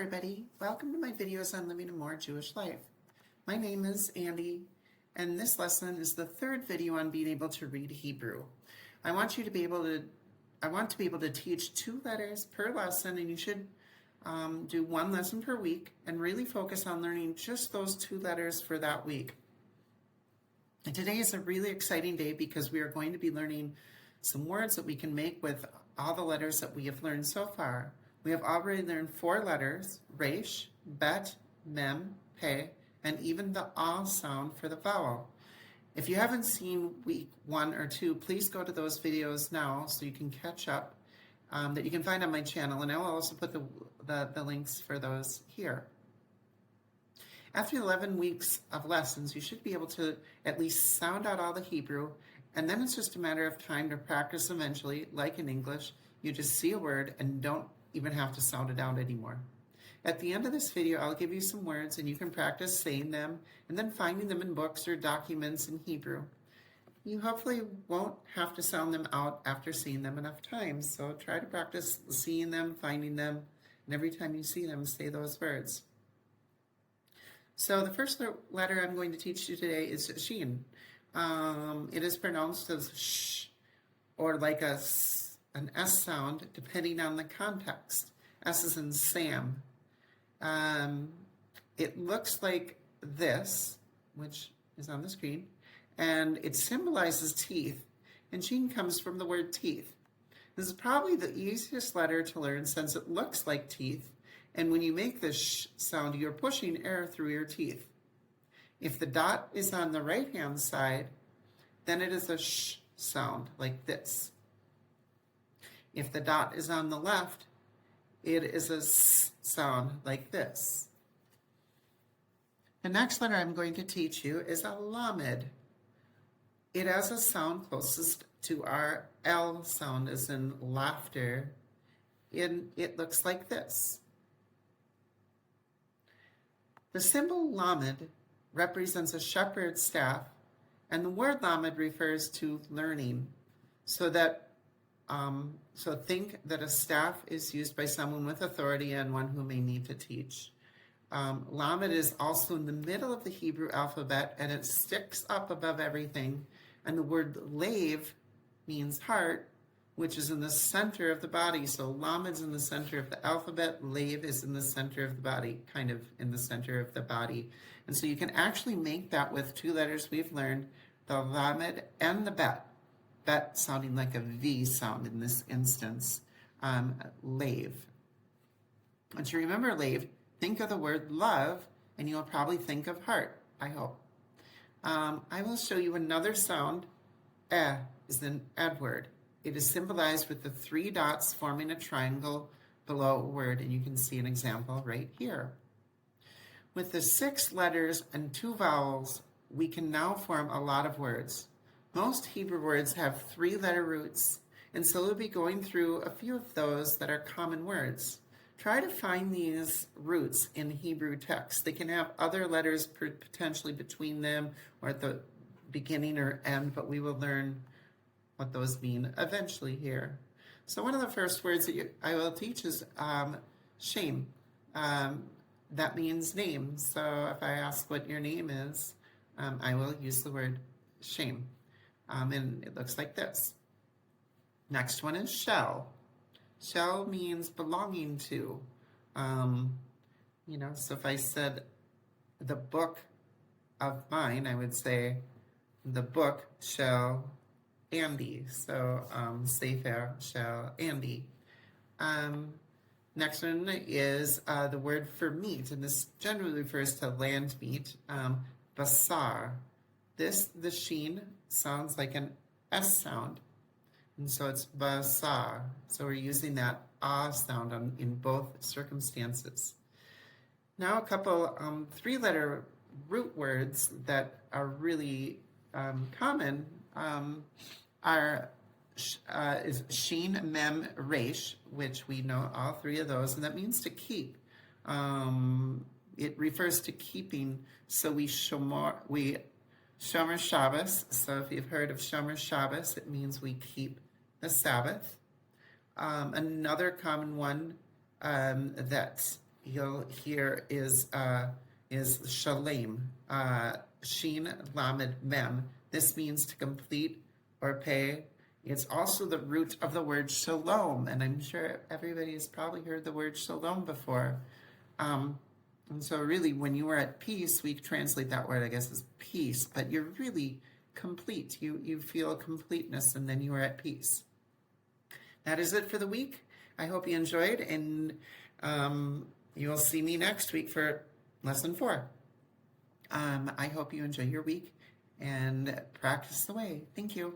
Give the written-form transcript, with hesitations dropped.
Everybody, welcome to my videos on living a more Jewish life. My name is Andy, and this lesson is the third video on being able to read Hebrew. I want to be able to teach 2 letters per lesson, and you should do 1 lesson per week and really focus on learning just those 2 letters for that week. And today is a really exciting day because we are going to be learning some words that we can make with all the letters that we have learned so far. We have already learned 4 letters: resh, bet, mem, pe, and even the ah sound for the vowel. If you haven't seen week 1 or 2, please go to those videos now so you can catch up, that you can find on my channel, and I will also put the links for those here. After 11 weeks of lessons, you should be able to at least sound out all the Hebrew, and then it's just a matter of time to practice eventually. Like in English, you just see a word and don't even have to sound it out anymore. At the end of this video, I'll give you some words and you can practice saying them and then finding them in books or documents in Hebrew. You hopefully won't have to sound them out after seeing them enough times, so try to practice seeing them, finding them, and every time you see them, say those words. So the first letter I'm going to teach you today is Shin. It is pronounced as sh, or like an S sound, depending on the context. S is in Sam. It looks like this, which is on the screen, and it symbolizes teeth. And Shin comes from the word teeth. This is probably the easiest letter to learn since it looks like teeth. And when you make this sh sound, you're pushing air through your teeth. If the dot is on the right-hand side, then it is a sh sound like this. If the dot is on the left, it is a s sound like this. The next letter I'm going to teach you is a Lamed. It has a sound closest to our L sound, as in laughter. It looks like this. The symbol Lamed represents a shepherd's staff, and the word Lamed refers to learning. So think that a staff is used by someone with authority and one who may need to teach. Lamed is also in the middle of the Hebrew alphabet, and it sticks up above everything. And the word lave means heart, which is in the center of the body. So Lamed's in the center of the alphabet, lave is in the center of the body, kind of in the center of the body. And so you can actually make that with 2 letters we've learned, the Lamed and the bet. Bet sounding like a V sound in this instance, lave. Once you remember lave, think of the word love, and you'll probably think of heart, I hope. I will show you another sound. Is an ed word. It is symbolized with the 3 dots forming a triangle below a word, and you can see an example right here. With the 6 letters and 2 vowels, we can now form a lot of words. Most Hebrew words have 3-letter roots, and so we'll be going through a few of those that are common words. Try to find these roots in Hebrew text. They can have other letters potentially between them or at the beginning or end, but we will learn what those mean eventually here. So one of the first words that I will teach is shame. That means name. So if I ask what your name is, I will use the word shame. And it looks like this. Next one is shell. Shell means belonging to. So if I said the book of mine, I would say the book shall Andy. So Sefer shall Andy. Next one is the word for meat, and this generally refers to land meat, basar. The sheen sounds like an S sound, and so it's basar. So we're using that ah sound in both circumstances. Now a couple 3-letter root words that are really common is shin, mem, resh, which we know all 3 of those, and that means to keep. It refers to keeping, so we Shomer Shabbos. So if you've heard of Shomer Shabbos, it means we keep the Sabbath. Another common one that you'll hear is shalem, Shin, Lamed, Mem. This means to complete or pay. It's also the root of the word shalom, and I'm sure everybody has probably heard the word shalom before. And so really, when you are at peace, we translate that word, I guess, as peace, but you're really complete. You feel completeness, and then you are at peace. That is it for the week. I hope you enjoyed, and you will see me next week for lesson 4. I hope you enjoy your week and practice the way. Thank you.